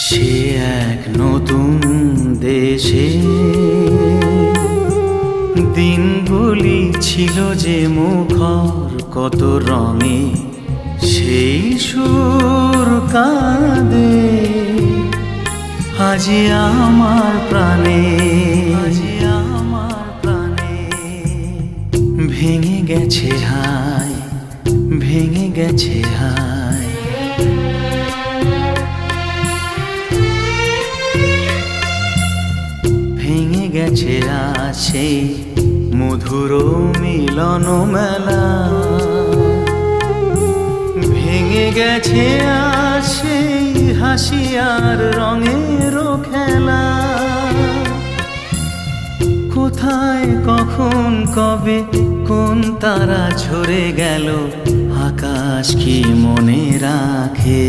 সে এক নতুন দেশে দিনগুলি ছিল যে মুখর কত রঙে, সেই সুর কাঁদে আজি আমার প্রাণে, আজি আমার প্রাণে। ভেঙে গেছে হায়, ভেঙে গেছে হায়। ভেঙে গেছে আজ সেই মধুর মিলন মেলা, ভেঙে গেছে আজ সেই হাসি আর রঙের খেলা। কোথায় কখন কবে কোন তারা ঝরে গেল, আকাশ কি মনে রাখে।